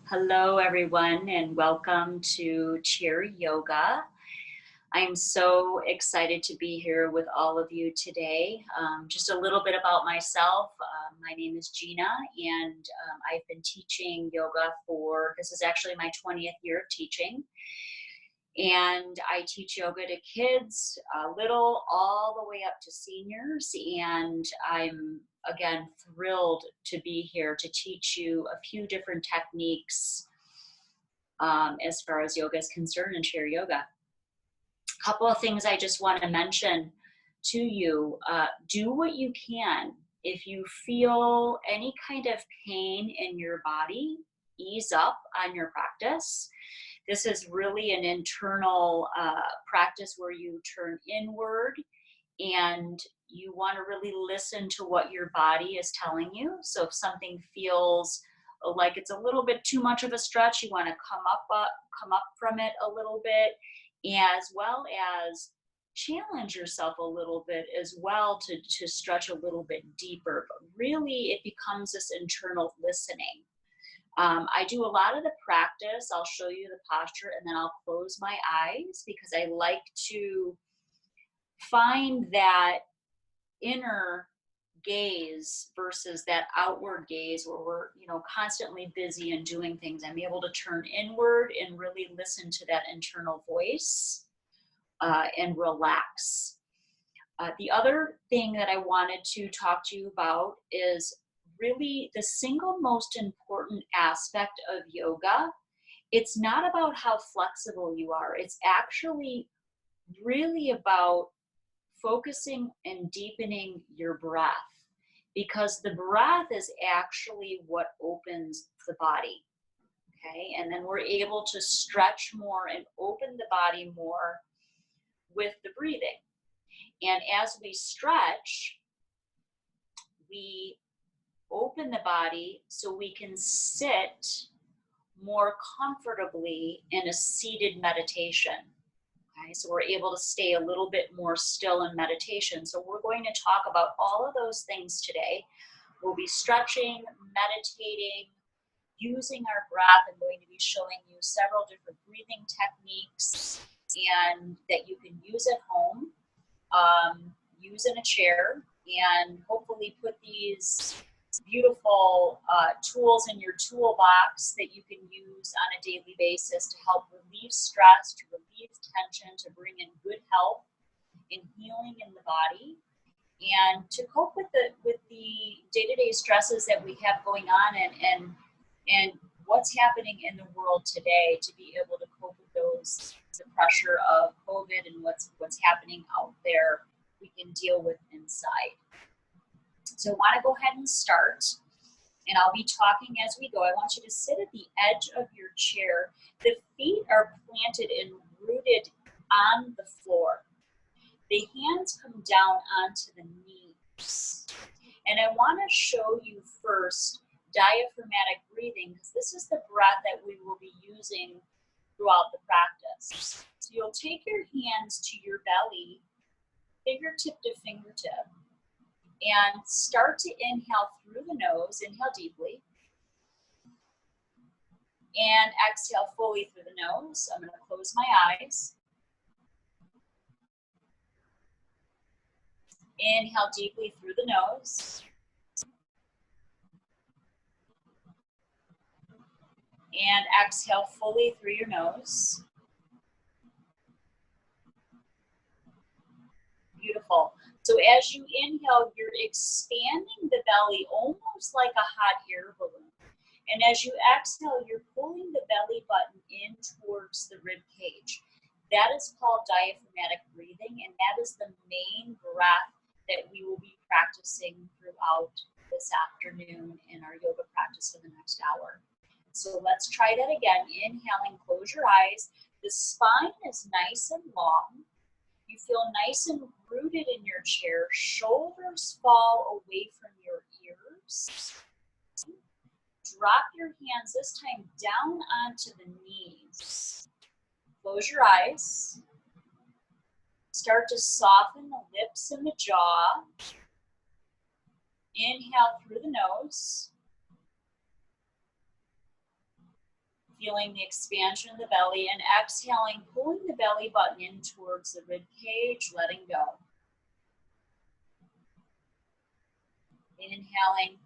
Hello, everyone, and welcome to Cheer Yoga. I'm so excited to be here with all of you today. Just a little bit about myself. My name is Gina, and I've been teaching yoga this is actually my 20th year of teaching. And I teach yoga to kids, little all the way up to seniors. And I'm, again, thrilled to be here to teach you a few different techniques as far as yoga is concerned and chair yoga. A couple of things I just want to mention to you. Do what you can. If you feel any kind of pain in your body, ease up on your practice. This is really an internal practice where you turn inward and you want to really listen to what your body is telling you. So if something feels like it's a little bit too much of a stretch, you want to come up from it a little bit, as well as challenge yourself a little bit as well to stretch a little bit deeper. But really, it becomes this internal listening. I do a lot of the practice. I'll show you the posture and then I'll close my eyes because I like to find that inner gaze versus that outward gaze where we're constantly busy and doing things. I'm able to turn inward and really listen to that internal voice and relax. The other thing that I wanted to talk to you about is really the single most important aspect of yoga. It's not about how flexible you are. It's actually really about focusing and deepening your breath, because the breath is actually what opens the body. Okay, and then we're able to stretch more and open the body more with the breathing. And as we stretch, we open the body so we can sit more comfortably in a seated meditation. Okay, so we're able to stay a little bit more still in meditation. So we're going to talk about all of those things today. We'll be stretching, meditating, using our breath. I'm going to be showing you several different breathing techniques and that you can use at home, use in a chair, and hopefully put these beautiful tools in your toolbox that you can use on a daily basis to help relieve stress, to relieve tension, to bring in good health and healing in the body, and to cope with the day-to-day stresses that we have going on and what's happening in the world today, to be able to cope with the pressure of COVID and what's happening out there, we can deal with inside. So I want to go ahead and start, and I'll be talking as we go. I want you to sit at the edge of your chair. The feet are planted and rooted on the floor. The hands come down onto the knees. And I want to show you first diaphragmatic breathing, because this is the breath that we will be using throughout the practice. So you'll take your hands to your belly, fingertip to fingertip, and start to inhale through the nose. Inhale deeply. And exhale fully through the nose. I'm going to close my eyes. Inhale deeply through the nose. And exhale fully through your nose. Beautiful. So as you inhale, you're expanding the belly almost like a hot air balloon. And as you exhale, you're pulling the belly button in towards the rib cage. That is called diaphragmatic breathing, and that is the main breath that we will be practicing throughout this afternoon in our yoga practice for the next hour. So let's try that again. Inhaling, close your eyes. The spine is nice and long. You feel nice and rooted in your chair. Shoulders fall away from your ears. Drop your hands, this time down onto the knees. Close your eyes. Start to soften the lips and the jaw. Inhale through the nose. Feeling the expansion of the belly, and exhaling, pulling the belly button in towards the rib cage, letting go. Inhaling,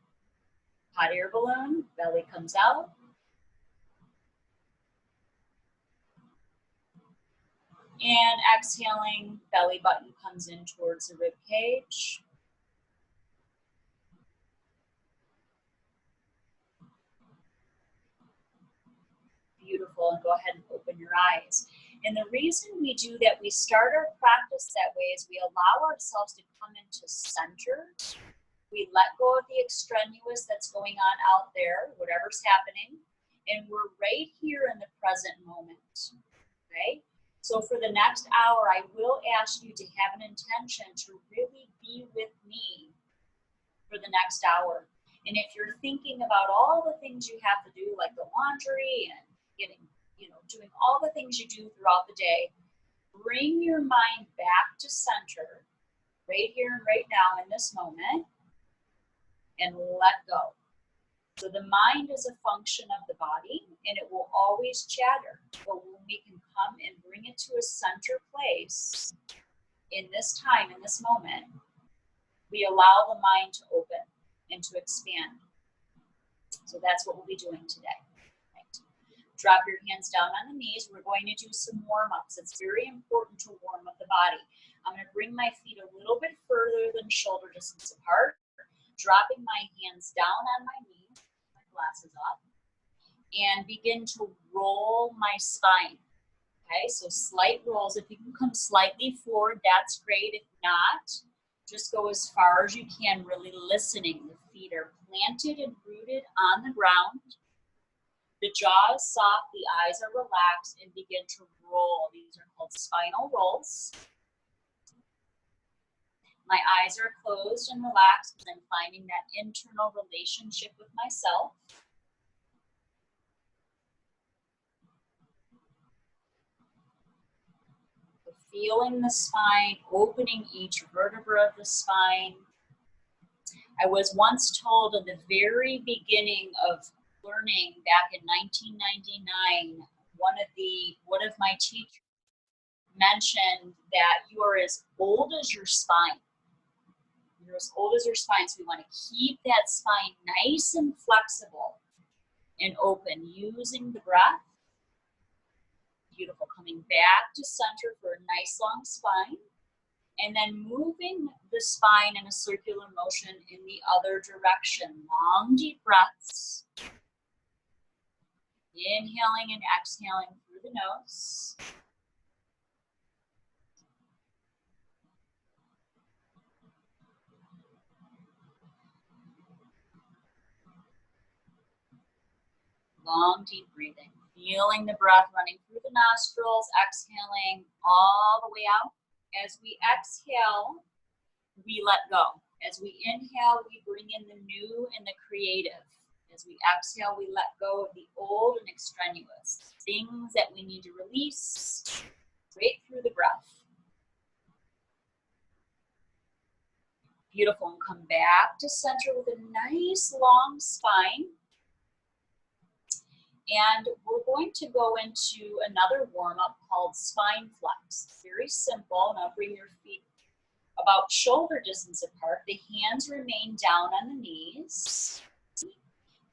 hot air balloon, belly comes out. And exhaling, belly button comes in towards the rib cage. Beautiful, and go ahead and open your eyes. And the reason we do that, we start our practice that way, is we allow ourselves to come into center. We let go of the extraneous that's going on out there, whatever's happening, and we're right here in the present moment, okay? So for the next hour, I will ask you to have an intention to really be with me for the next hour. And if you're thinking about all the things you have to do, like the laundry and getting, doing all the things you do throughout the day, bring your mind back to center, right here and right now in this moment, and let go. So the mind is a function of the body, and it will always chatter. But when we can come and bring it to a center place in this time, in this moment, we allow the mind to open and to expand. So that's what we'll be doing today. Right. Drop your hands down on the knees. We're going to do some warm-ups. It's very important to warm up the body. I'm going to bring my feet a little bit further than shoulder distance apart, dropping my hands down on my knees, my glasses off, and begin to roll my spine. Okay, so slight rolls. If you can come slightly forward, that's great. If not, just go as far as you can, really listening. The feet are planted and rooted on the ground. The jaw is soft, the eyes are relaxed, and begin to roll. These are called spinal rolls. My eyes are closed and relaxed because I'm finding that internal relationship with myself. Feeling the spine, opening each vertebra of the spine. I was once told in the very beginning of learning back in 1999, one of my teachers mentioned that you are as old as your spine. You're as old as your spine, so we want to keep that spine nice and flexible and open, using the breath. Beautiful. Coming back to center for a nice long spine, and then moving the spine in a circular motion in the other direction. Long, deep breaths. Inhaling and exhaling through the nose. Long, deep breathing. Feeling the breath running through the nostrils, exhaling all the way out. As we exhale, we let go. As we inhale, we bring in the new and the creative. As we exhale, we let go of the old and extraneous, things that we need to release right through the breath. Beautiful. And come back to center with a nice long spine. And we're going to go into another warm-up called spine flex. Very simple. Now bring your feet about shoulder distance apart. The hands remain down on the knees.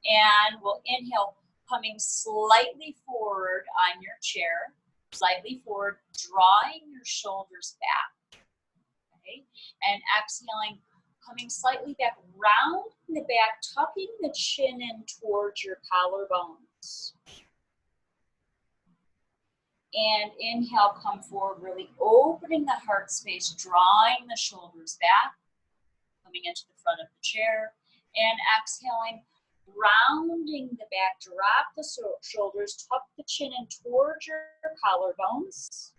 And we'll inhale, coming slightly forward on your chair, slightly forward, drawing your shoulders back. Okay? And exhaling, coming slightly back, round in the back, tucking the chin in towards your collarbones. And inhale, come forward, really opening the heart space, drawing the shoulders back, coming into the front of the chair. And exhaling, rounding the back, drop the shoulders, tuck the chin in towards your collarbones.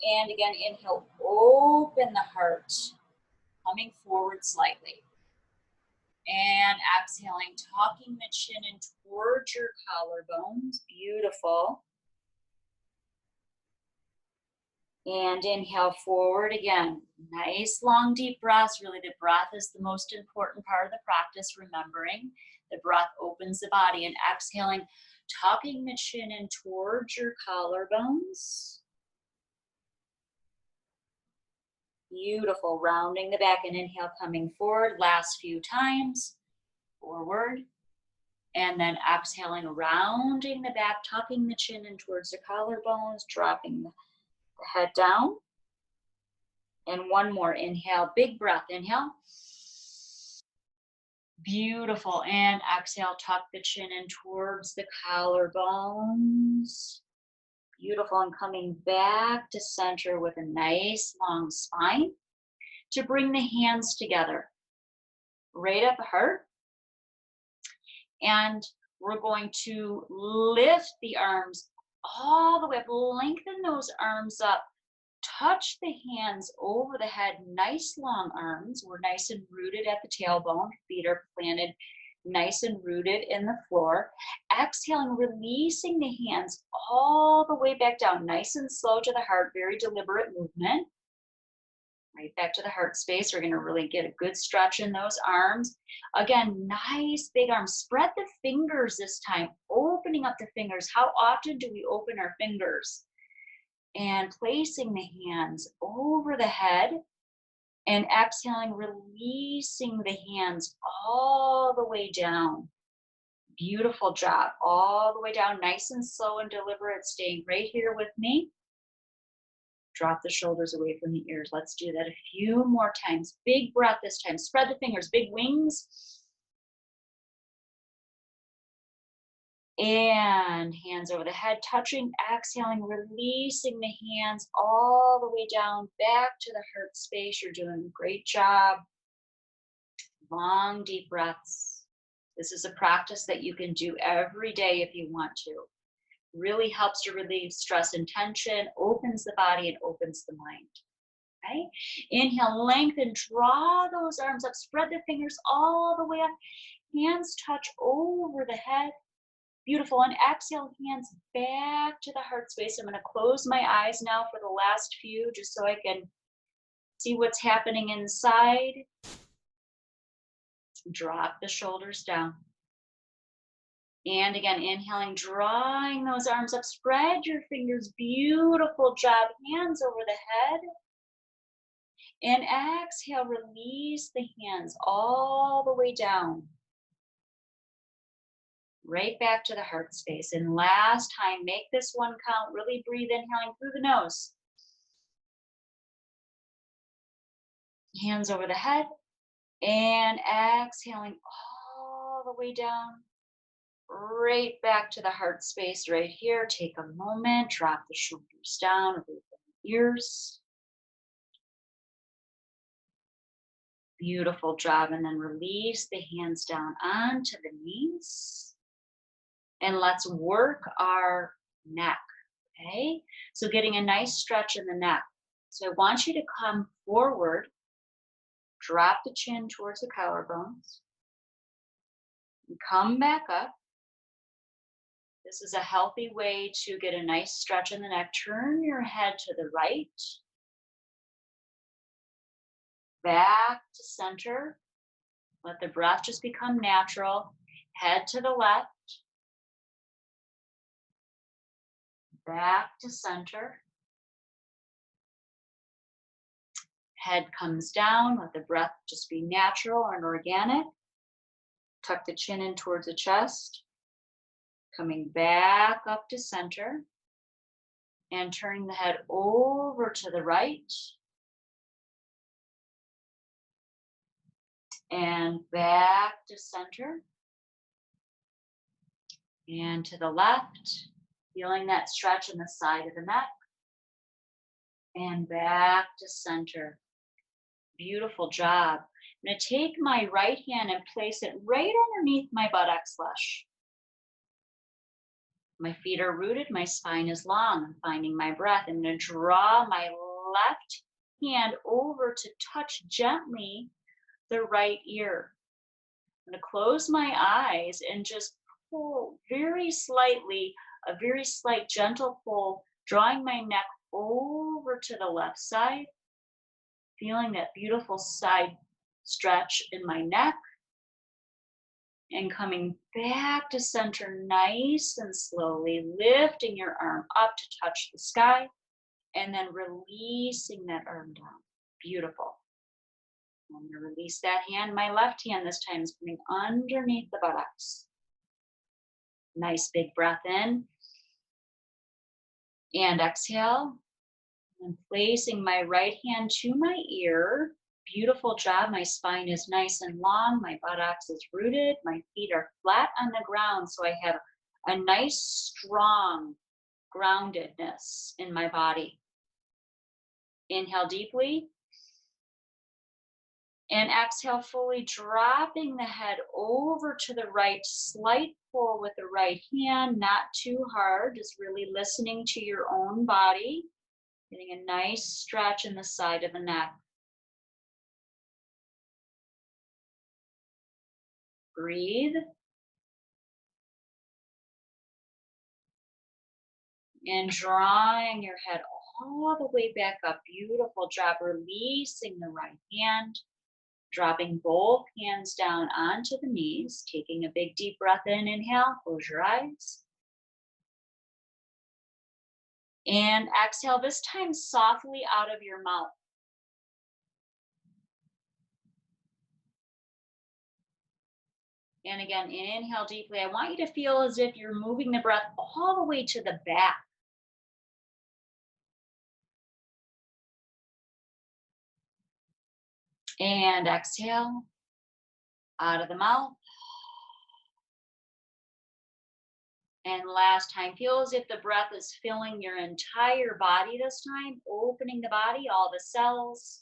And again, inhale, open the heart, coming forward slightly. And exhaling, tucking the chin in towards your collarbones. Beautiful. And inhale forward again. Nice long deep breaths. Really, the breath is the most important part of the practice, remembering The breath opens the body, and exhaling, tucking the chin in towards your collarbones. Beautiful. Rounding the back and inhale, coming forward. Last few times. Forward. And then exhaling, rounding the back, tucking the chin in towards the collarbones, dropping the head down. And one more. Inhale, big breath. Inhale. Beautiful. And exhale, tuck the chin in towards the collarbones. Beautiful. And coming back to center with a nice long spine to bring the hands together. Right at the heart. And we're going to lift the arms all the way up. Lengthen those arms up. Touch the hands over the head. Nice long arms. We're nice and rooted at the tailbone. Feet are planted nice and rooted in the floor. Exhaling, releasing the hands all the way back down. Nice and slow to the heart. Very deliberate movement. Right back to the heart space. We're going to really get a good stretch in those arms. Again, nice big arms. Spread the fingers this time. Opening up the fingers. How often do we open our fingers? And placing the hands over the head. And exhaling, releasing the hands all the way down. Beautiful job. All the way down. Nice and slow and deliberate. Staying right here with me. Drop the shoulders away from the ears. Let's do that a few more times. Big breath this time. Spread the fingers, big wings. And hands over the head, touching, exhaling, releasing the hands all the way down, back to the heart space. You're doing a great job. Long, deep breaths. This is a practice that you can do every day if you want to. Really helps to relieve stress and tension, opens the body and opens the mind. Okay? Inhale, lengthen, draw those arms up, spread the fingers all the way up. Hands touch over the head. Beautiful. And exhale, hands back to the heart space. I'm going to close my eyes now for the last few, just so I can see what's happening inside. Drop the shoulders down. And again, inhaling, drawing those arms up, spread your fingers, beautiful job, hands over the head. And exhale, release the hands all the way down. Right back to the heart space. And last time, make this one count, really breathe, inhaling through the nose. Hands over the head. And exhaling all the way down. Right back to the heart space right here. Take a moment, drop the shoulders down, away from the ears. Beautiful job. And then release the hands down onto the knees. And let's work our neck, okay? So getting a nice stretch in the neck. So I want you to come forward, drop the chin towards the collarbones, and come back up. This is a healthy way to get a nice stretch in the neck. Turn your head to the right. Back to center. Let the breath just become natural. Head to the left. Back to center. Head comes down. Let the breath just be natural and organic. Tuck the chin in towards the chest. Coming back up to center and turning the head over to the right and back to center and to the left, feeling that stretch in the side of the neck and back to center. Beautiful job. I'm going to take my right hand and place it right underneath my buttocks flesh. My feet are rooted, my spine is long. I'm finding my breath. I'm going to draw my left hand over to touch gently the right ear. I'm going to close my eyes and just pull very slightly, a very slight gentle pull, drawing my neck over to the left side, feeling that beautiful side stretch in my neck. And coming back to center nice and slowly, lifting your arm up to touch the sky, and then releasing that arm down. Beautiful. I'm going to release that hand. My left hand this time is coming underneath the buttocks. Nice big breath in. And exhale. And placing my right hand to my ear. Beautiful job. My spine is nice and long. My buttocks is rooted. My feet are flat on the ground. So I have a nice, strong groundedness in my body. Inhale deeply. And exhale fully, dropping the head over to the right, slight pull with the right hand, not too hard, just really listening to your own body, getting a nice stretch in the side of the neck. Breathe. And drawing your head all the way back up. Beautiful job, releasing the right hand. Dropping both hands down onto the knees, taking a big deep breath in, inhale, close your eyes. And exhale, this time softly out of your mouth. And again, inhale deeply. I want you to feel as if you're moving the breath all the way to the back. And exhale, out of the mouth. And last time, feel as if the breath is filling your entire body this time, opening the body, all the cells.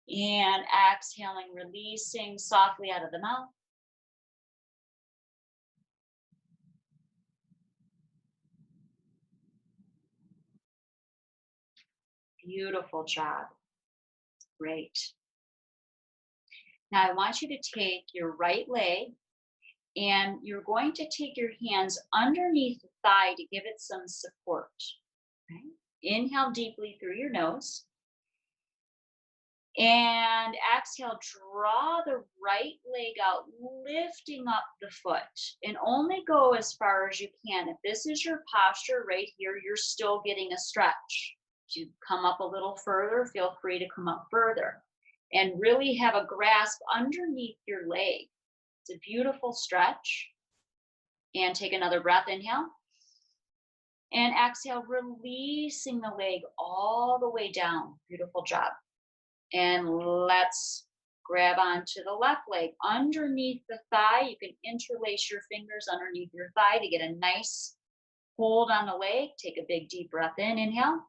And exhaling, releasing softly out of the mouth. Beautiful job. Great. Now I want you to take your right leg and you're going to take your hands underneath the thigh to give it some support. Okay? Inhale deeply through your nose. And exhale, draw the right leg out, lifting up the foot. And only go as far as you can. If this is your posture right here, you're still getting a stretch. If you come up a little further, feel free to come up further. And really have a grasp underneath your leg. It's a beautiful stretch. And take another breath, inhale. And exhale, releasing the leg all the way down. Beautiful job. And let's grab onto the left leg. Underneath the thigh, you can interlace your fingers underneath your thigh to get a nice hold on the leg. Take a big deep breath in, inhale.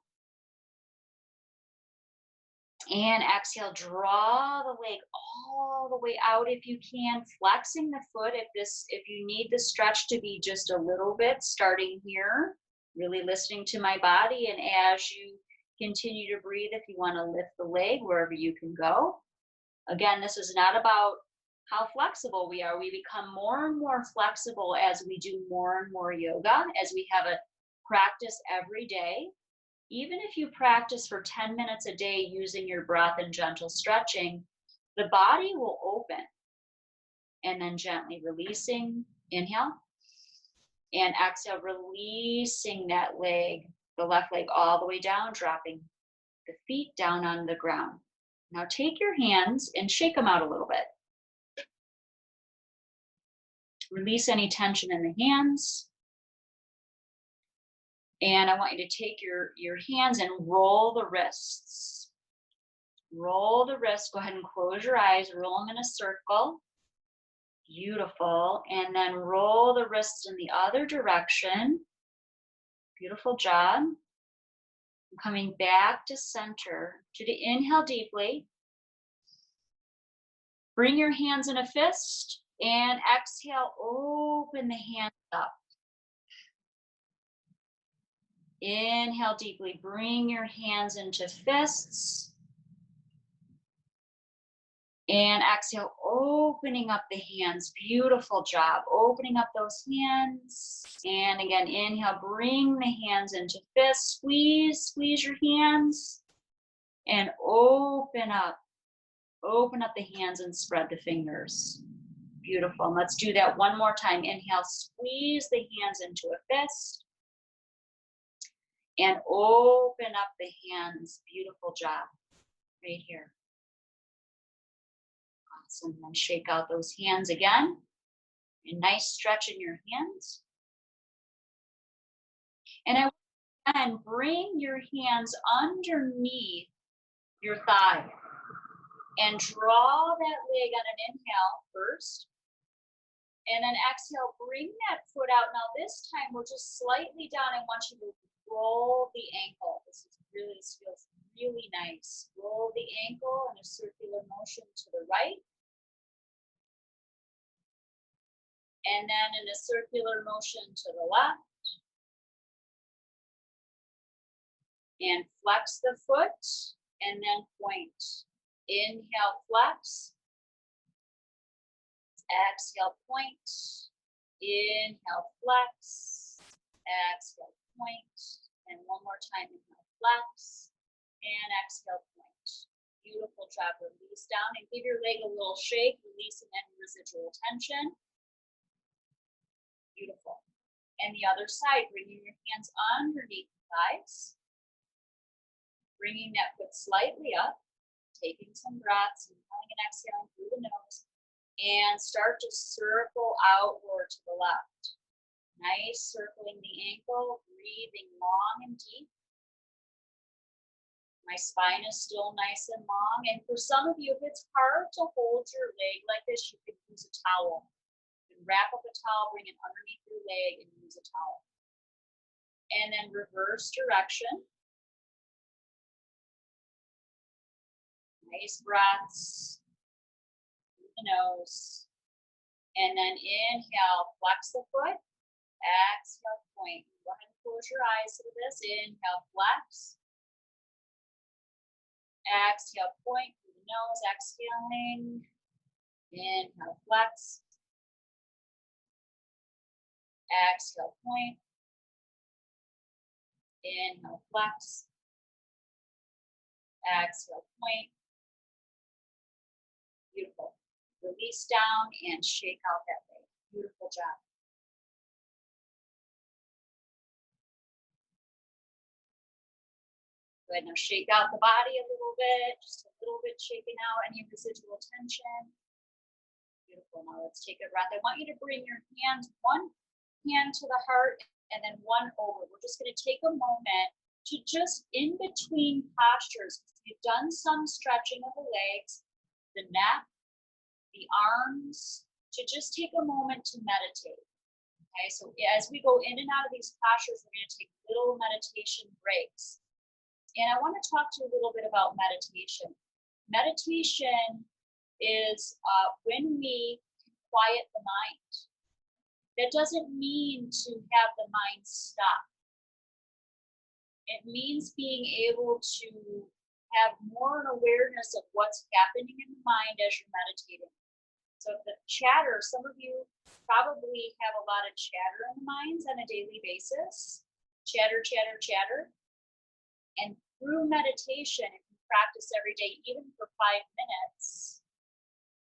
And exhale, draw the leg all the way out if you can, flexing the foot if you need the stretch to be just a little bit, starting here, really listening to my body. And as you continue to breathe, if you want to lift the leg wherever you can go. Again, this is not about how flexible we are. We become more and more flexible as we do more and more yoga, as we have a practice every day. Even if you practice for 10 minutes a day using your breath and gentle stretching, the body will open. And then gently releasing, inhale. And exhale, releasing that leg, the left leg all the way down, dropping the feet down on the ground. Now take your hands and shake them out a little bit. Release any tension in the hands. And I want you to take your hands and roll the wrists. Roll the wrists. Go ahead and close your eyes. Roll them in a circle. Beautiful. And then roll the wrists in the other direction. Beautiful job. Coming back to center. To inhale deeply. Bring your hands in a fist. And exhale, open the hands up. Inhale deeply, bring your hands into fists. And exhale, opening up the hands. Beautiful job. Opening up those hands. And again, inhale, bring the hands into fists. Squeeze your hands. And open up. Open up the hands and spread the fingers. Beautiful. And let's do that one more time. Inhale, squeeze the hands into a fist. And open up the hands. Beautiful job. Right here. Awesome. Then shake out those hands again. A nice stretch in your hands. And bring your hands underneath your thigh. And draw that leg on an inhale first. And then exhale, bring that foot out. Now this time we're just slightly down. I want you to roll the ankle. This feels really nice. Roll the ankle in a circular motion to the right. And then in a circular motion to the left. And flex the foot and then point. Inhale, flex. Exhale, point. Inhale, flex. Exhale, point. And one more time, inhale, flex. And exhale, point. Beautiful job. Release down and give your leg a little shake, releasing any residual tension. Beautiful. And the other side, bringing your hands underneath the thighs. Bringing that foot slightly up, taking some breaths, inhaling and exhaling through the nose, and start to circle outward to the left. Nice, circling the ankle, breathing long and deep. My spine is still nice and long, and for some of you, if it's hard to hold your leg like this, you can use a towel. You can wrap up a towel, bring it underneath your leg, and use a towel. And then reverse direction. Nice breaths through the nose. And then inhale, flex the foot. Exhale, point. Go ahead and close your eyes to this. Inhale, flex. Exhale, point through the nose. Exhaling. Inhale, flex. Exhale, point. Inhale, flex. Exhale, point. Beautiful. Release down and shake out that leg. Beautiful job. Good. Now shake out the body a little bit, just a little bit shaking out any residual tension. Beautiful. Now let's take a breath. I want you to bring your hands, one hand to the heart and then one over. We're just going to take a moment to just in between postures. You've done some stretching of the legs, the neck, the arms, to just take a moment to meditate. Okay, so as we go in and out of these postures, we're going to take little meditation breaks. And I want to talk to you a little bit about meditation. Meditation is when we quiet the mind. That doesn't mean to have the mind stop. It means being able to have more an awareness of what's happening in the mind as you're meditating. So if the chatter, some of you probably have a lot of chatter in the minds on a daily basis. Chatter, chatter, chatter. And through meditation, if you practice every day, even for 5 minutes,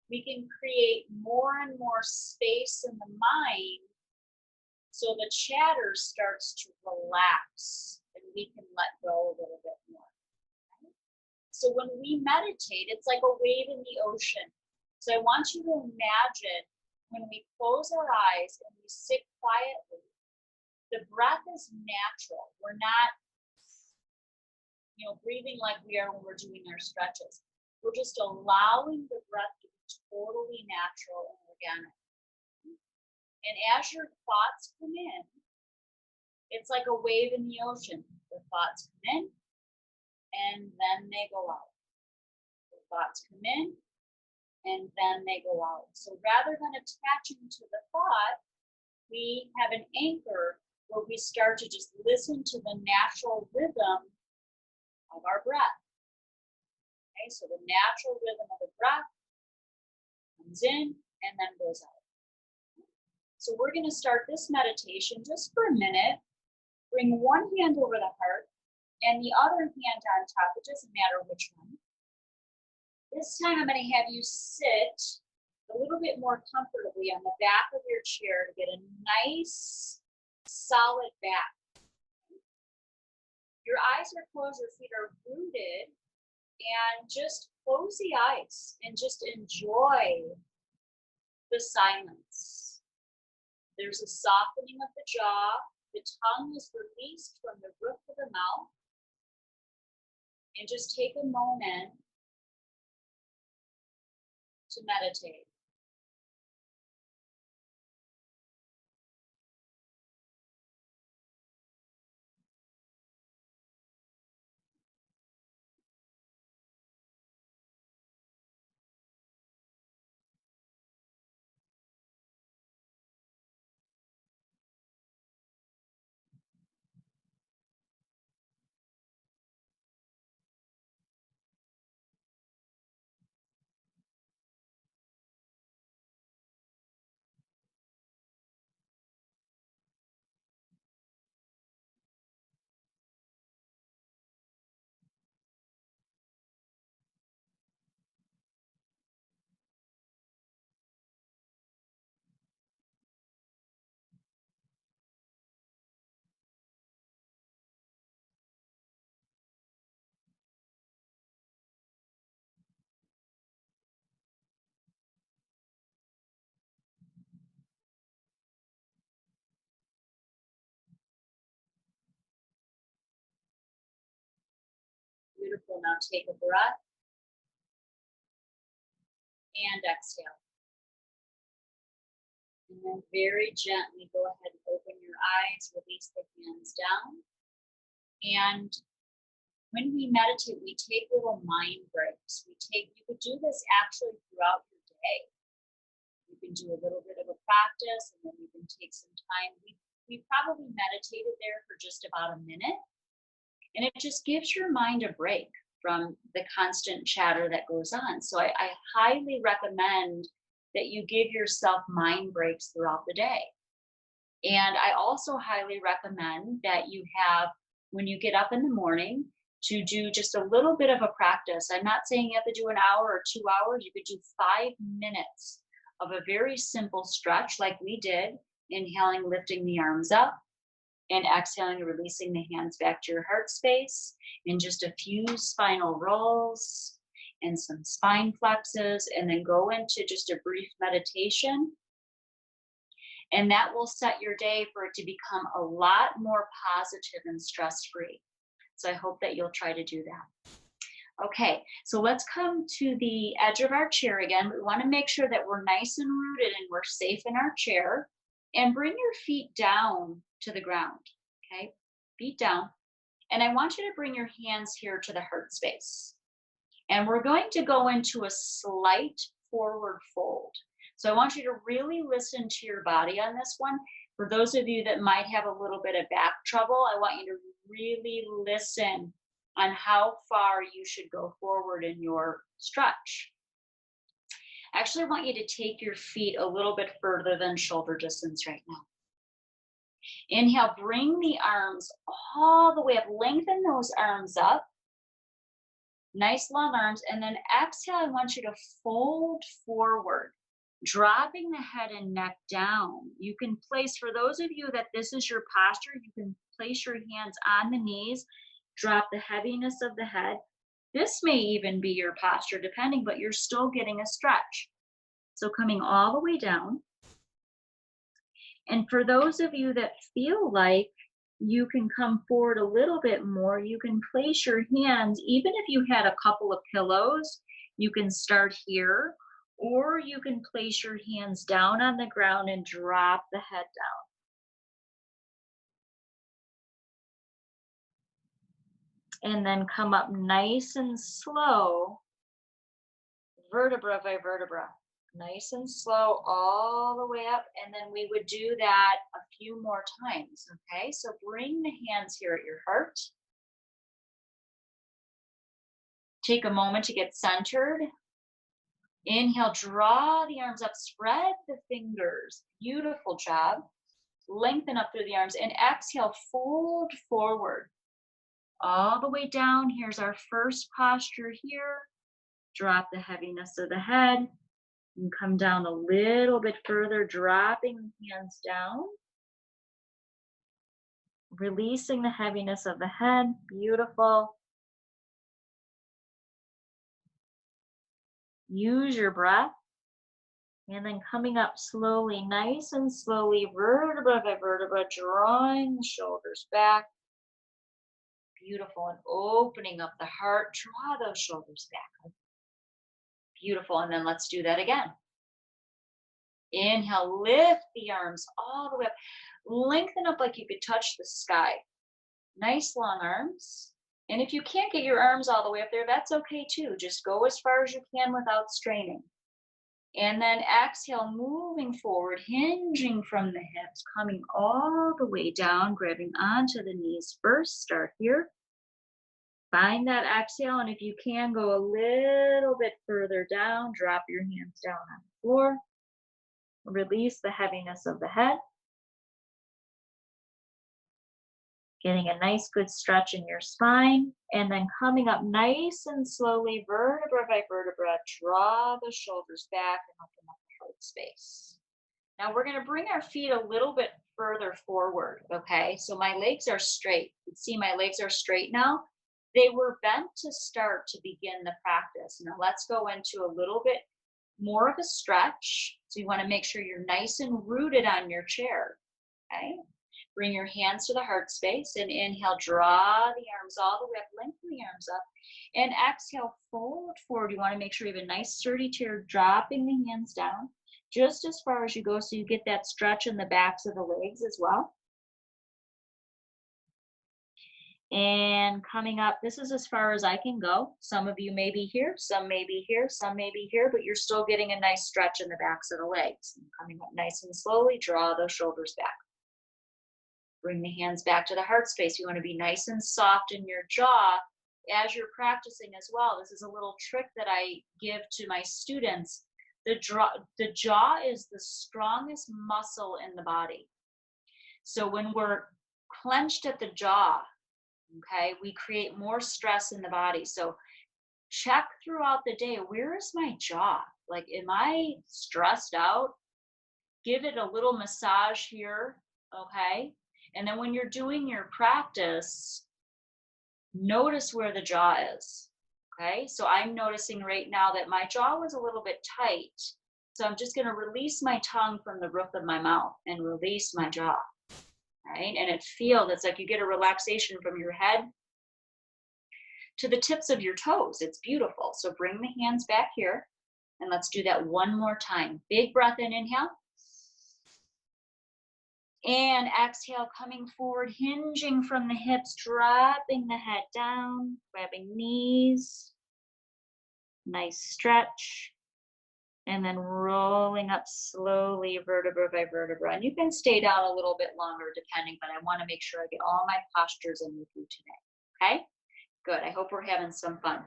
we can create more and more space in the mind so the chatter starts to relax and we can let go a little bit more. Right? So when we meditate, it's like a wave in the ocean. So I want you to imagine when we close our eyes and we sit quietly, the breath is natural. We're not, breathing like we are when we're doing our stretches. We're just allowing the breath to be totally natural and organic. And as your thoughts come in, it's like a wave in the ocean. The thoughts come in and then they go out. The thoughts come in and then they go out. So rather than attaching to the thought, we have an anchor where we start to just listen to the natural rhythm of our breath. Okay, so the natural rhythm of the breath comes in and then goes out. So we're going to start this meditation just for a minute. Bring one hand over the heart and the other hand on top. It doesn't matter which one. This time I'm going to have you sit a little bit more comfortably on the back of your chair to get a nice, solid back. Your eyes are closed, your feet are rooted, and just close the eyes and just enjoy the silence. There's a softening of the jaw. The tongue is released from the roof of the mouth. And just take a moment to meditate. Beautiful. Now take a breath and exhale. And then very gently go ahead and open your eyes, release the hands down. And when we meditate, we take little mind breaks. You could do this actually throughout your day. You can do a little bit of a practice and then you can take some time. We probably meditated there for just about a minute. And it just gives your mind a break from the constant chatter that goes on. So I highly recommend that you give yourself mind breaks throughout the day. And I also highly recommend that you have, when you get up in the morning, to do just a little bit of a practice. I'm not saying you have to do an hour or 2 hours. You could do 5 minutes of a very simple stretch like we did, inhaling, lifting the arms up, and exhaling, releasing the hands back to your heart space, and just a few spinal rolls and some spine flexes, and then go into just a brief meditation. And that will set your day for it to become a lot more positive and stress-free. So I hope that you'll try to do that. Okay, so let's come to the edge of our chair again. We want to make sure that we're nice and rooted and we're safe in our chair. And bring your feet down to the ground, okay? Feet down. And I want you to bring your hands here to the heart space. And we're going to go into a slight forward fold. So I want you to really listen to your body on this one. For those of you that might have a little bit of back trouble, I want you to really listen on how far you should go forward in your stretch. Actually, I want you to take your feet a little bit further than shoulder distance right now. Inhale, bring the arms all the way up. Lengthen those arms up. Nice long arms. And then exhale, I want you to fold forward, dropping the head and neck down. You can place, for those of you that this is your posture, you can place your hands on the knees, drop the heaviness of the head. This may even be your posture, depending, but you're still getting a stretch. So coming all the way down. And for those of you that feel like you can come forward a little bit more, you can place your hands, even if you had a couple of pillows, you can start here, or you can place your hands down on the ground and drop the head down. And then come up nice and slow, vertebra by vertebra. Nice and slow all the way up. And then we would do that a few more times, okay? So bring the hands here at your heart. Take a moment to get centered. Inhale, draw the arms up, spread the fingers. Beautiful job. Lengthen up through the arms, and exhale, fold forward. All the way down. Here's our first posture here. Drop the heaviness of the head and come down a little bit further, dropping the hands down. Releasing the heaviness of the head. Beautiful. Use your breath. And then coming up slowly, nice and slowly, vertebra by vertebra, drawing the shoulders back. Beautiful. And opening up the heart, draw those shoulders back. Beautiful. And then let's do that again. Inhale, lift the arms all the way up. Lengthen up like you could touch the sky. Nice long arms. And if you can't get your arms all the way up there, that's okay too. Just go as far as you can without straining. And then exhale, moving forward, hinging from the hips, coming all the way down, grabbing onto the knees first. Start here. Find that exhale, and if you can, go a little bit further down. Drop your hands down on the floor. Release the heaviness of the head. Getting a nice good stretch in your spine, and then coming up nice and slowly, vertebra by vertebra, draw the shoulders back and open up the heart space. Now we're going to bring our feet a little bit further forward, okay? So my legs are straight. You can see my legs are straight now. They were bent to start to begin the practice. Now let's go into a little bit more of a stretch. So you want to make sure you're nice and rooted on your chair, okay? Bring your hands to the heart space and inhale, draw the arms all the way up, lengthen the arms up, and exhale, fold forward. You want to make sure you have a nice sturdy chair, dropping the hands down just as far as you go so you get that stretch in the backs of the legs as well. And coming up, this is as far as I can go. Some of you may be here, some may be here, some may be here, but you're still getting a nice stretch in the backs of the legs. And coming up nice and slowly, draw those shoulders back. Bring the hands back to the heart space. You want to be nice and soft in your jaw as you're practicing as well. This is a little trick that I give to my students. The jaw is the strongest muscle in the body. So when we're clenched at the jaw, okay, we create more stress in the body. So check throughout the day, where is my jaw? Like, am I stressed out? Give it a little massage here, okay? And then when you're doing your practice, notice where the jaw is, okay? So I'm noticing right now that my jaw was a little bit tight. So I'm just gonna release my tongue from the roof of my mouth and release my jaw, right? And it's like you get a relaxation from your head to the tips of your toes. It's beautiful. So bring the hands back here and let's do that one more time. Big breath in, inhale. And exhale, coming forward, hinging from the hips, dropping the head down, grabbing knees. Nice stretch. And then rolling up slowly, vertebra by vertebra. And you can stay down a little bit longer depending, but I want to make sure I get all my postures in with you today. Okay? Good. I hope we're having some fun. All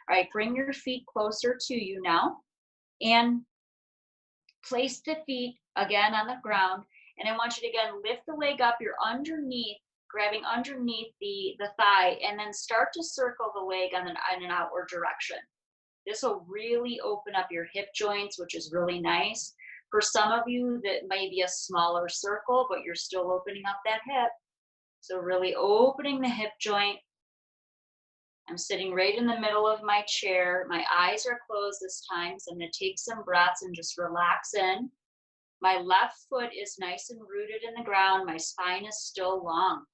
right, bring your feet closer to you now. And place the feet again on the ground. And I want you to again lift the leg up. You're underneath, grabbing underneath the thigh, and then start to circle the leg in an outward direction. This will really open up your hip joints, which is really nice. For some of you, that may be a smaller circle, but you're still opening up that hip. So really opening the hip joint. I'm sitting right in the middle of my chair. My eyes are closed this time, so I'm going to take some breaths and just relax in. My left foot is nice and rooted in the ground. My spine is still long,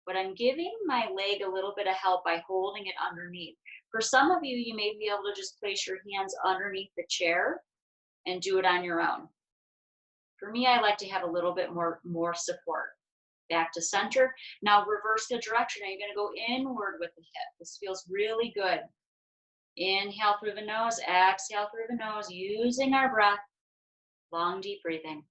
but I'm giving my leg a little bit of help by holding it underneath. For some of you, you may be able to just place your hands underneath the chair and do it on your own. For me, I like to have a little bit more support. Back to center. Now reverse the direction. Now you're going to go inward with the hip. This feels really good. Inhale through the nose, exhale through the nose, using our breath. Long, deep breathing.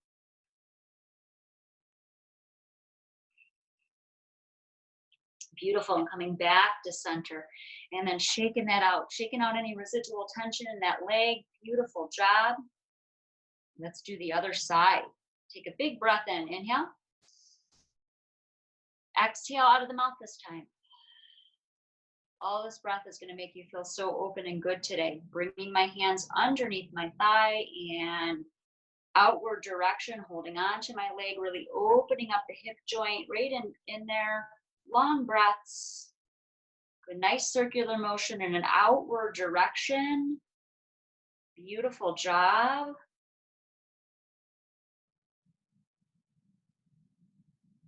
Beautiful. And coming back to center. And then shaking that out. Shaking out any residual tension in that leg. Beautiful job. Let's do the other side. Take a big breath in. Inhale. Exhale out of the mouth this time. All this breath is going to make you feel so open and good today. Bringing my hands underneath my thigh and outward direction, holding on to my leg, really opening up the hip joint right in there. Long breaths. Good, nice circular motion in an outward direction. Beautiful job.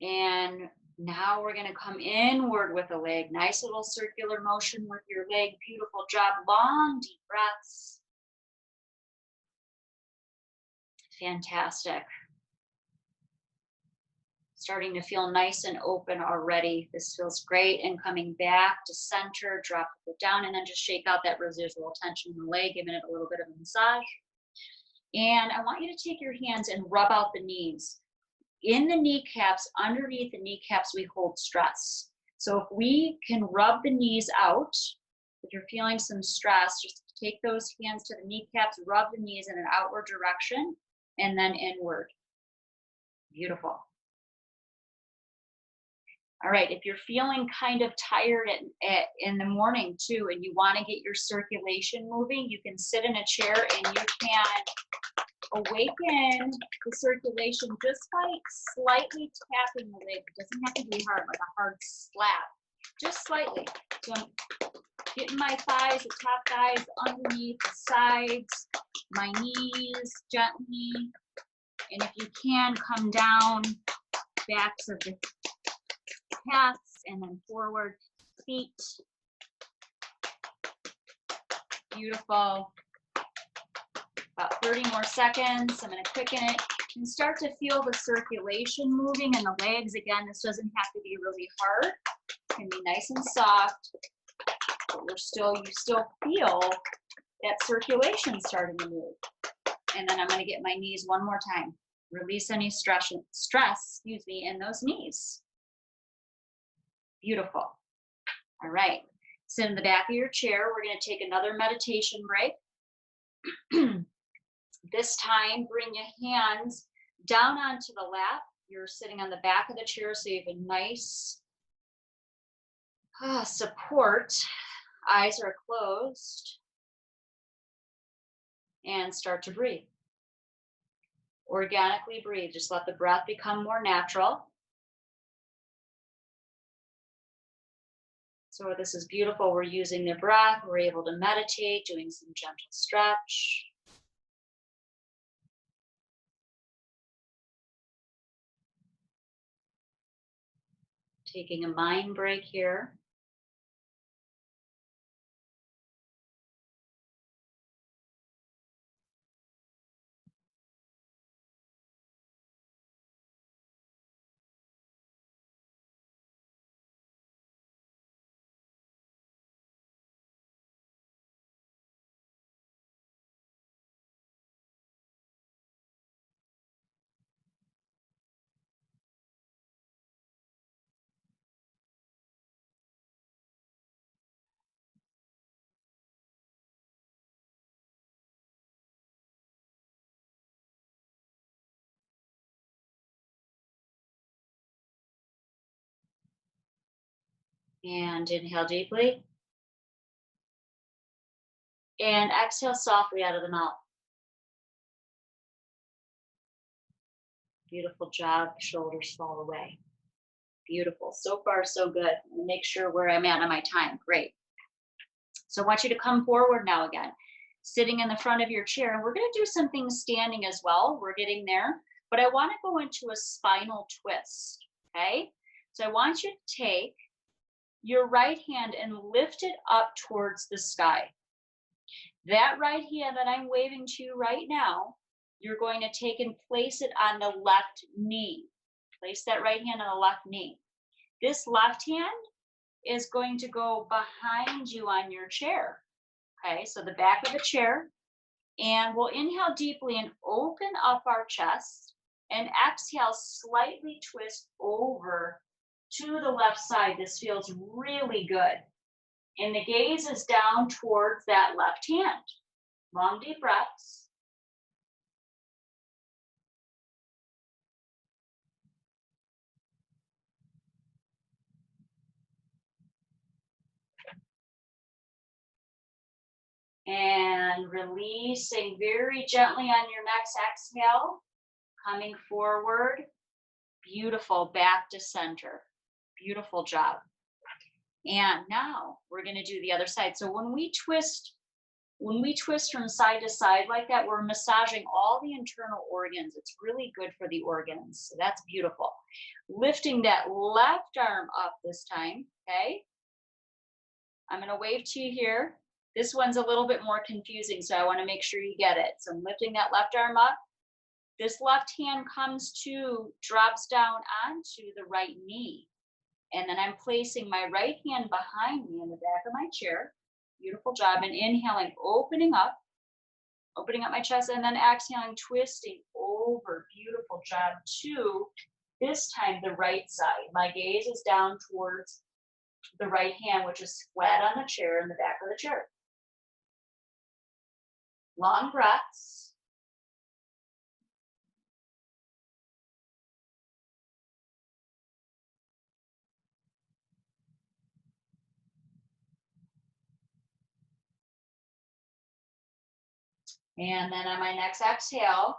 And now we're going to come inward with the leg. Nice little circular motion with your leg. Beautiful job. Long, deep breaths. Fantastic. Starting to feel nice and open already. This feels great. And coming back to center, drop it down, and then just shake out that residual tension in the leg, giving it a little bit of a massage. And I want you to take your hands and rub out the knees. In the kneecaps, underneath the kneecaps, we hold stress. So if we can rub the knees out, if you're feeling some stress, just take those hands to the kneecaps, rub the knees in an outward direction, and then inward. Beautiful. All right, if you're feeling kind of tired in the morning too, and you want to get your circulation moving, you can sit in a chair and you can awaken the circulation just by slightly tapping the leg. It doesn't have to be hard, like a hard slap, just slightly. So I'm getting my thighs, the top thighs underneath the sides, my knees gently. And if you can, come down, backs of the calves, and then forward feet. Beautiful. About 30 more seconds. I'm going to quicken it and start to feel the circulation moving in the legs. Again, this doesn't have to be really hard. It can be nice and soft, but you still feel that circulation starting to move. And then I'm going to get my knees one more time. Release any stress, in those knees. Beautiful. All right. Sit in the back of your chair. We're going to take another meditation break. This time, bring your hands down onto the lap. You're sitting on the back of the chair, so you have a nice support. Eyes are closed. And start to breathe. Organically breathe. Just let the breath become more natural. So this is beautiful. We're using the breath. We're able to meditate, doing some gentle stretch. Taking a mind break here. And inhale deeply. And exhale softly out of the mouth. Beautiful job. Shoulders fall away. Beautiful. So far, so good. Make sure where I'm at on my time. Great. So I want you to come forward now again. Sitting in the front of your chair. And we're going to do some things standing as well. We're getting there. But I want to go into a spinal twist. Okay? So I want you to take your right hand and lift it up towards the sky. That right hand that I'm waving to you right now, you're going to take and place it on the left knee. Place that right hand on the left knee. This left hand is going to go behind you on your chair. Okay, so the back of the chair. And we'll inhale deeply and open up our chest. And exhale, slightly twist over to the left side. This feels really good. And the gaze is down towards that left hand. Long, deep breaths. And releasing very gently on your next exhale, coming forward. Beautiful, back to center. Beautiful job. And now we're going to do the other side. So when we twist from side to side like that, we're massaging all the internal organs. It's really good for the organs. So that's beautiful. Lifting that left arm up this time, okay? I'm going to wave to you here. This one's a little bit more confusing, so I want to make sure you get it. So I'm lifting that left arm up. This left hand drops down onto the right knee. And then I'm placing my right hand behind me in the back of my chair. Beautiful job. And inhaling, opening up my chest, and then exhaling, twisting over. Beautiful job. To this time the right side. My gaze is down towards the right hand, which is flat on the chair in the back of the chair. Long breaths. And then on my next exhale,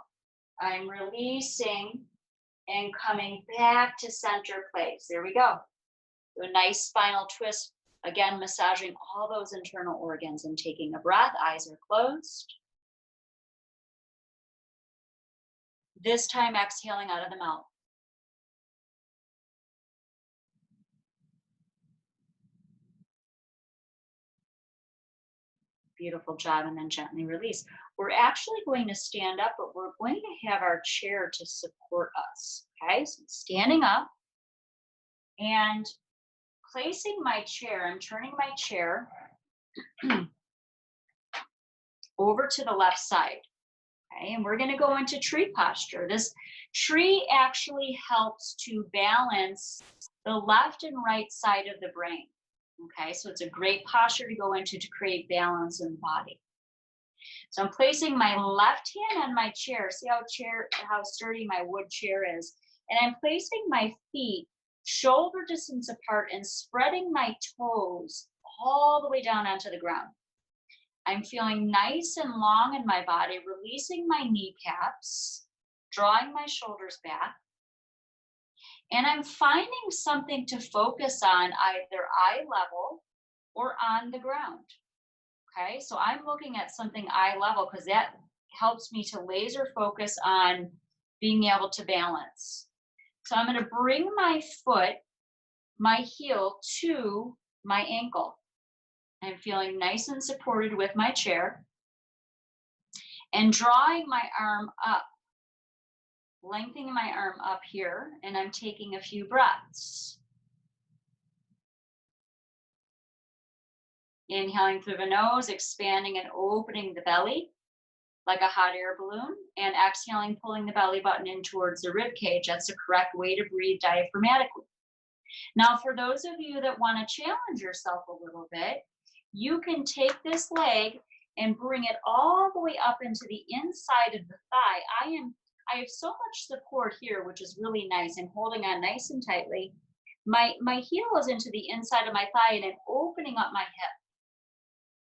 I'm releasing and coming back to center place. There we go. So a nice spinal twist. Again, massaging all those internal organs and taking a breath. Eyes are closed. This time exhaling out of the mouth. Beautiful job. And then gently release. We're actually going to stand up, but we're going to have our chair to support us. Okay, so standing up and placing my chair. I'm turning my chair over to the left side. Okay, and we're going to go into tree posture. This tree actually helps to balance the left and right side of the brain. Okay, so it's a great posture to go into to create balance in the body. So I'm placing my left hand on my chair. See how sturdy my wood chair is. And I'm placing my feet shoulder distance apart and spreading my toes all the way down onto the ground. I'm feeling nice and long in my body, releasing my kneecaps, drawing my shoulders back. And I'm finding something to focus on, either eye level or on the ground. Okay, so I'm looking at something eye level because that helps me to laser focus on being able to balance. So I'm going to bring my foot, my heel to my ankle. I'm feeling nice and supported with my chair and drawing my arm up, lengthening my arm up here, and I'm taking a few breaths. Inhaling through the nose, expanding and opening the belly like a hot air balloon, and exhaling, pulling the belly button in towards the rib cage. That's the correct way to breathe diaphragmatically. Now, for those of you that want to challenge yourself a little bit, you can take this leg and bring it all the way up into the inside of the thigh. I have so much support here, which is really nice. I'm holding on nice and tightly. My heel is into the inside of my thigh, and I'm opening up my hip.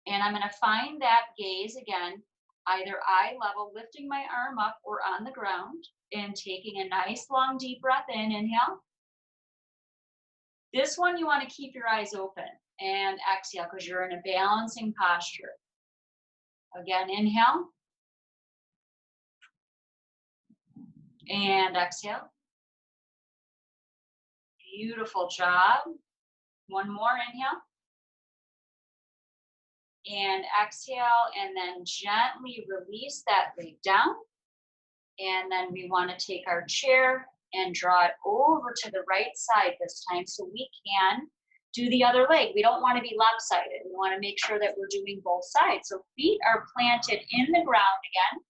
And I'm going to find that gaze again, either eye level, lifting my arm up, or on the ground, and taking a nice long deep breath in. Inhale. This one you want to keep your eyes open, and exhale because you're in a balancing posture. Again, inhale. And exhale. Beautiful job. One more, inhale. And exhale, and then gently release that leg down. And then we want to take our chair and draw it over to the right side this time so we can do the other leg. We don't want to be lopsided. We want to make sure that we're doing both sides. So feet are planted in the ground again.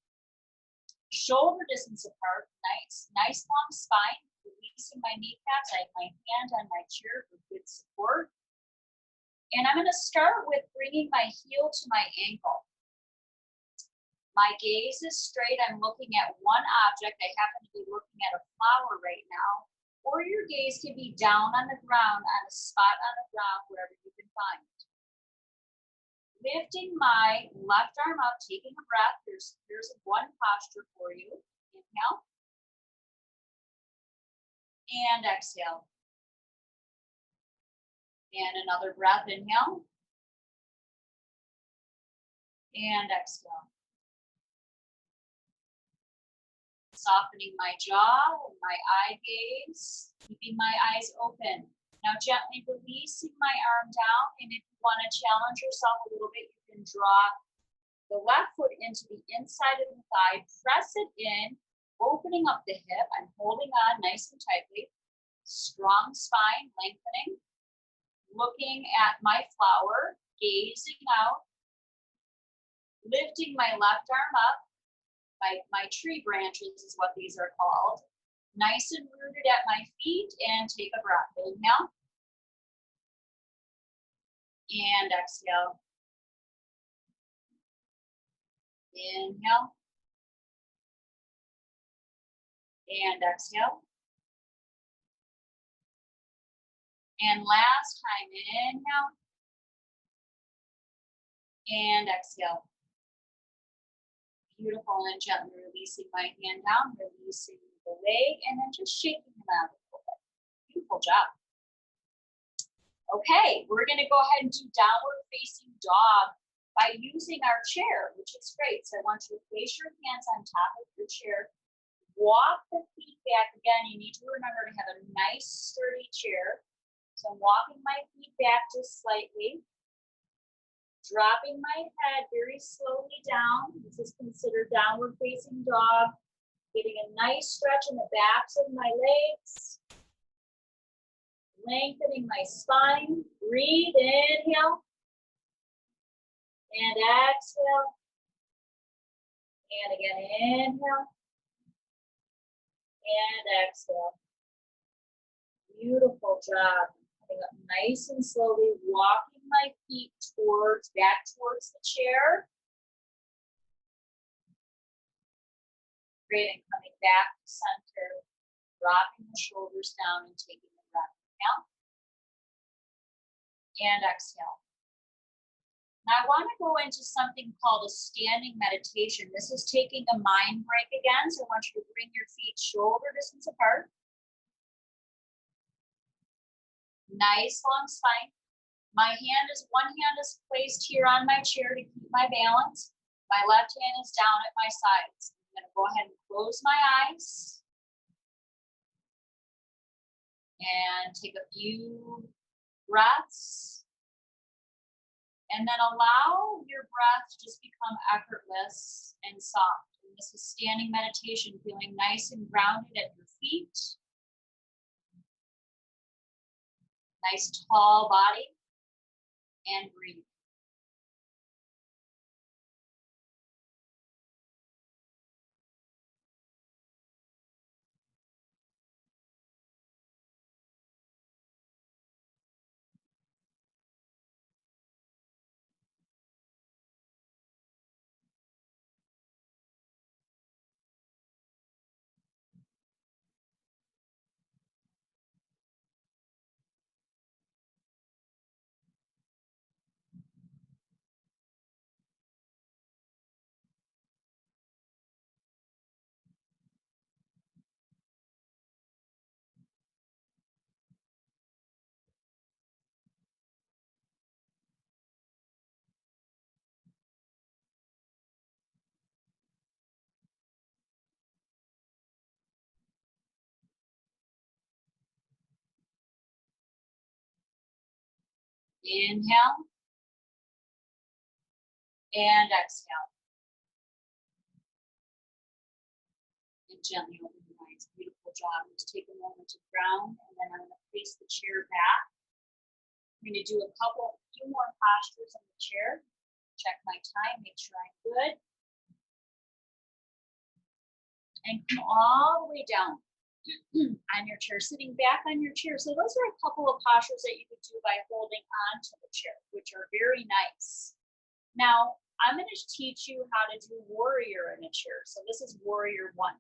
Shoulder distance apart, nice long spine. Releasing my kneecaps. I have my hand on my chair for good support. And I'm going to start with bringing my heel to my ankle. My gaze is straight. I'm looking at one object. I happen to be looking at a flower right now. Or your gaze can be down on the ground, on a spot on the ground, wherever you can find. Lifting my left arm up, taking a breath. Here's one posture for you. Inhale. And exhale. And another breath, inhale. And exhale. Softening my jaw and my eye gaze, keeping my eyes open. Now gently releasing my arm down, and if you want to challenge yourself a little bit, you can draw the left foot into the inside of the thigh, press it in, opening up the hip. I'm holding on nice and tightly. Strong spine, lengthening. Looking at my flower, gazing out. Lifting my left arm up. My tree branches is what these are called. Nice and rooted at my feet, and take a breath. Inhale. And exhale. Inhale. And exhale. And last time, inhale. And exhale. Beautiful, and gently releasing my hand down, releasing the leg, and then just shaking them out a little bit. Beautiful job. Okay, we're gonna go ahead and do downward facing dog by using our chair, which is great. So I want you to place your hands on top of your chair, walk the feet back. Again, you need to remember to have a nice sturdy chair. So I'm walking my feet back just slightly. Dropping my head very slowly down. This is considered downward facing dog. Getting a nice stretch in the backs of my legs. Lengthening my spine. Breathe, inhale. And exhale. And again, inhale. And exhale. Beautiful job. Coming up nice and slowly, walking my feet back towards the chair. Great, and coming back to center, dropping the shoulders down and taking a breath. Inhale. And exhale. Now I want to go into something called a standing meditation. This is taking a mind break again, so I want you to bring your feet shoulder distance apart. Nice long spine. One hand is placed here on my chair to keep my balance. My left hand is down at my sides. I'm gonna go ahead and close my eyes. And take a few breaths. And then allow your breath to just become effortless and soft. And this is standing meditation, feeling nice and grounded at your feet. Nice tall body. And breathe. Inhale. And exhale. And gently open your eyes. Beautiful job. Just take a moment to ground, and then I'm going to place the chair back. I'm going to do a few more postures on the chair. Check my time, make sure I'm good. And come all the way down on your chair, sitting back on your chair. So those are a couple of postures that you could do by holding onto the chair, which are very nice. Now, I'm going to teach you how to do warrior in a chair. So this is warrior 1.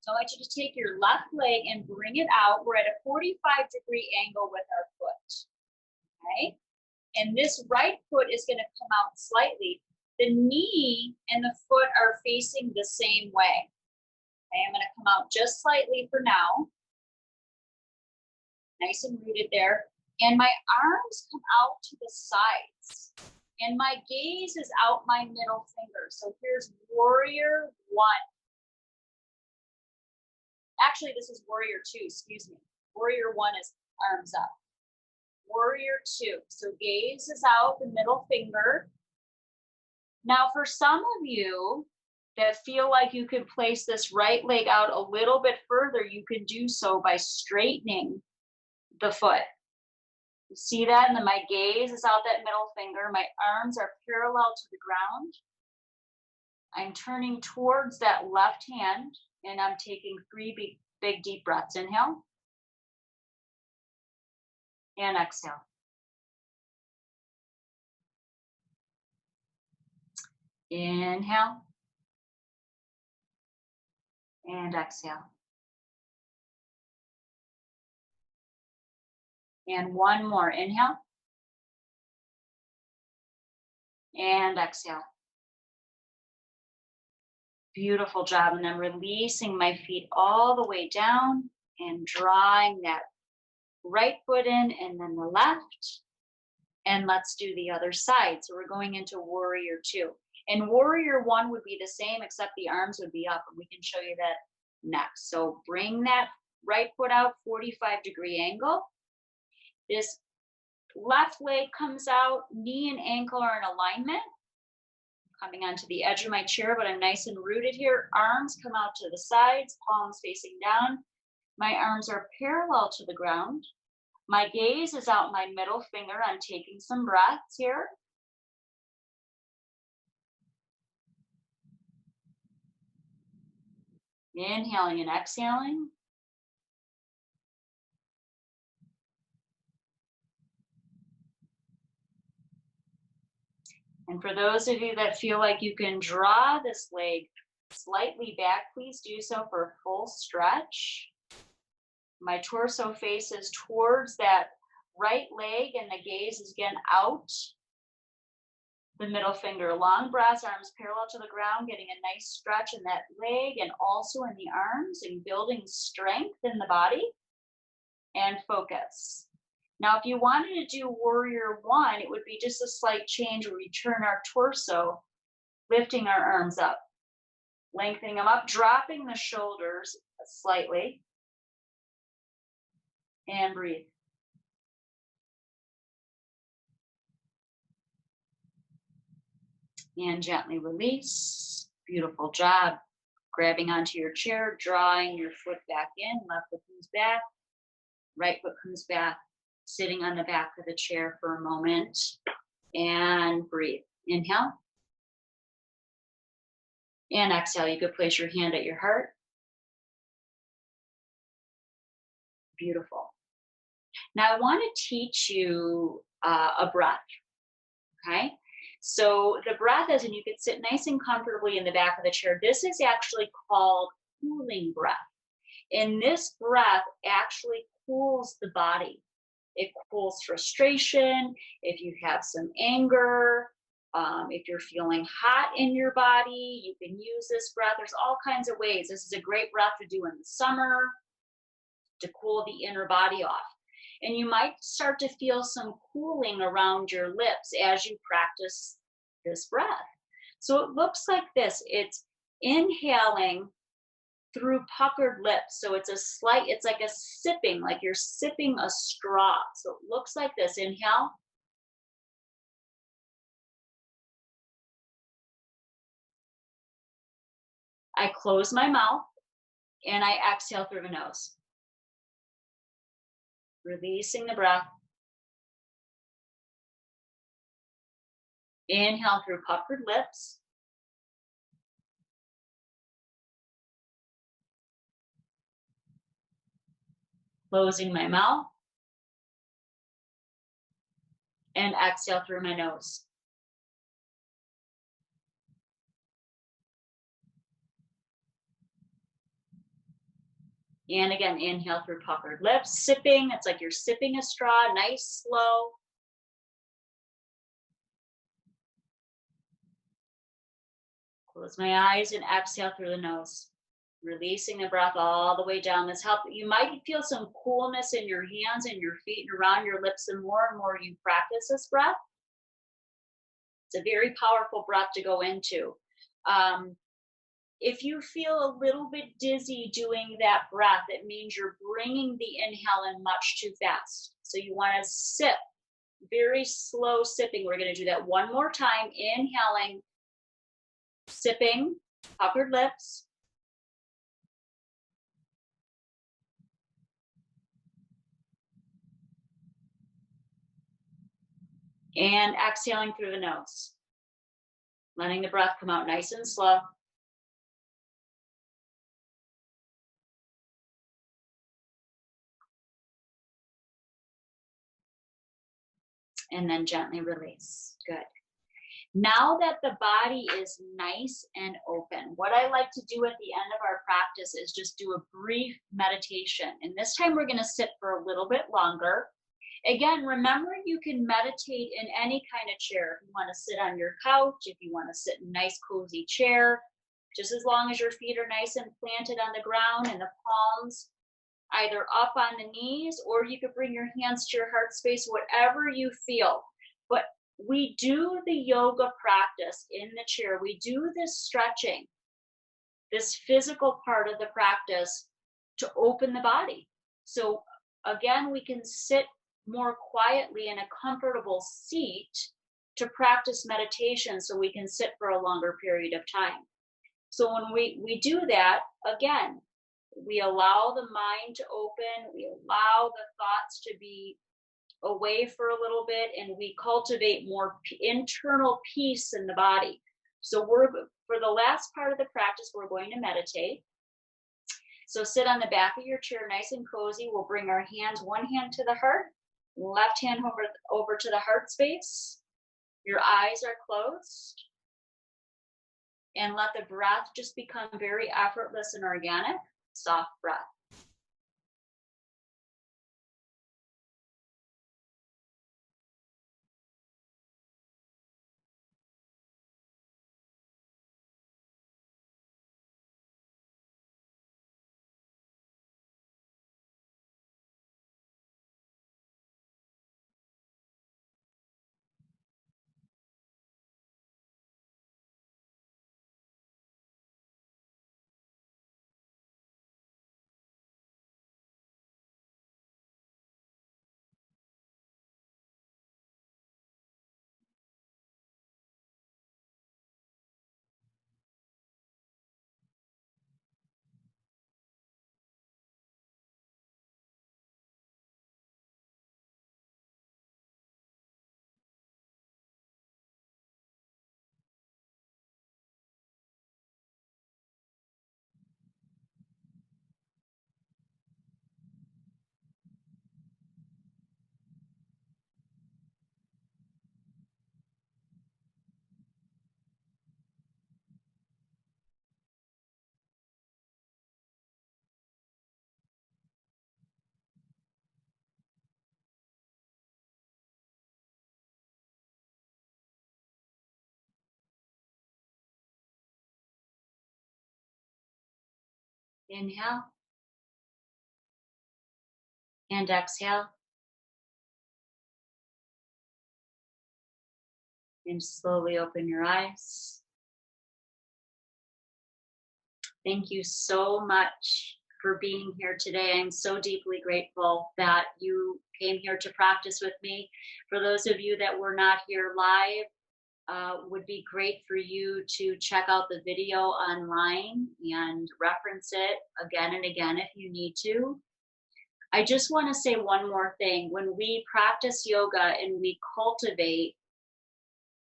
So I want you to take your left leg and bring it out. We're at a 45-degree angle with our foot. Okay? And this right foot is going to come out slightly. The knee and the foot are facing the same way. Okay, I'm going to come out just slightly for now. Nice and rooted there. And my arms come out to the sides. And my gaze is out my middle finger. So here's warrior one. Actually, this is warrior two, excuse me. Warrior one is arms up. Warrior two. So gaze is out, the middle finger. Now for some of you that feel like you could place this right leg out a little bit further, you can do so by straightening the foot. You see that? And then my gaze is out that middle finger. My arms are parallel to the ground. I'm turning towards that left hand, and I'm taking 3 big deep breaths. Inhale. And exhale. Inhale. And exhale. And one more. Inhale. And exhale. Beautiful job. And I'm releasing my feet all the way down and drawing that right foot in and then the left. And let's do the other side. So we're going into warrior two. And warrior one would be the same, except the arms would be up. And we can show you that next. So bring that right foot out, 45-degree angle. This left leg comes out, knee and ankle are in alignment. Coming onto the edge of my chair, but I'm nice and rooted here. Arms come out to the sides, palms facing down. My arms are parallel to the ground. My gaze is out my middle finger. I'm taking some breaths here. Inhaling and exhaling. And for those of you that feel like you can draw this leg slightly back, please do so for a full stretch. My torso faces towards that right leg and the gaze is again out. The middle finger, long breaths, arms parallel to the ground, getting a nice stretch in that leg and also in the arms and building strength in the body and focus. Now, if you wanted to do warrior one, it would be just a slight change where we turn our torso, lifting our arms up, lengthening them up, dropping the shoulders slightly, and breathe. And gently release. Beautiful job. Grabbing onto your chair, drawing your foot back in, left foot comes back, right foot comes back. Sitting on the back of the chair for a moment and breathe. Inhale and exhale. You could place your hand at your heart. Beautiful. Now I want to teach you a breath. Okay. So the breath is, and you can sit nice and comfortably in the back of the chair. This is actually called cooling breath. And this breath actually cools the body. It cools frustration, if you have some anger, if you're feeling hot in your body, you can use this breath. There's all kinds of ways. This is a great breath to do in the summer to cool the inner body off. And you might start to feel some cooling around your lips as you practice this breath. So it looks like this. It's inhaling through puckered lips. So it's like a sipping, like you're sipping a straw. So it looks like this. Inhale. I close my mouth and I exhale through the nose. Releasing the breath. Inhale through puckered lips. Closing my mouth. And exhale through my nose. And again, inhale through puckered lips, sipping. It's like you're sipping a straw, nice, slow. Close my eyes and exhale through the nose. Releasing the breath all the way down. This help. You might feel some coolness in your hands and your feet and around your lips, and more you practice this breath. It's a very powerful breath to go into. If you feel a little bit dizzy doing that breath, it means you're bringing the inhale in much too fast. So you want to sip, very slow sipping. We're going to do that one more time. Inhaling, sipping, puckered lips. And exhaling through the nose. Letting the breath come out nice and slow. And then gently release. Good. Now that the body is nice and open, what I like to do at the end of our practice is just do a brief meditation. And this time we're going to sit for a little bit longer. Again, remember you can meditate in any kind of chair. If you want to sit on your couch, if you want to sit in a nice cozy chair, just as long as your feet are nice and planted on the ground and the palms either up on the knees, or you could bring your hands to your heart space, whatever you feel. But we do the yoga practice in the chair. We do this stretching, this physical part of the practice to open the body. So again, we can sit more quietly in a comfortable seat to practice meditation so we can sit for a longer period of time. So when we do that, again, we allow the mind to open, we allow the thoughts to be away for a little bit, and we cultivate more internal peace in the body. So for the last part of the practice, we're going to meditate. So sit on the back of your chair, nice and cozy. We'll bring our hands, one hand to the heart, left hand over to the heart space. Your eyes are closed. And let the breath just become very effortless and organic, soft breath. Inhale and exhale. And slowly open your eyes. Thank you so much for being here today. I'm so deeply grateful that you came here to practice with me. For those of you that were not here live, would be great for you to check out the video online and reference it again and again if you need to. I just want to say one more thing. When we practice yoga and we cultivate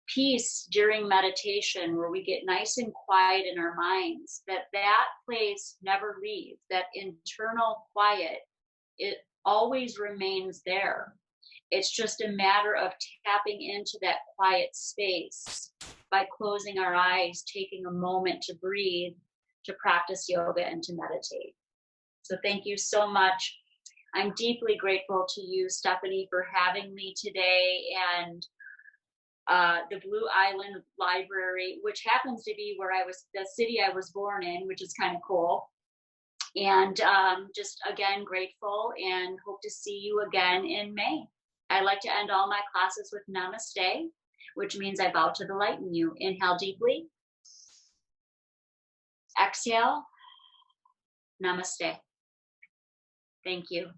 peace during meditation, where we get nice and quiet in our minds, that place never leaves. That internal quiet, it always remains there. It's just a matter of tapping into that quiet space by closing our eyes, taking a moment to breathe, to practice yoga and to meditate. So thank you so much. I'm deeply grateful to you, Stephanie, for having me today. And the Blue Island Library, which happens to be the city I was born in, which is kind of cool. And just again, grateful and hope to see you again in May. I like to end all my classes with namaste, which means I bow to the light in you. Inhale deeply. Exhale. Namaste. Thank you.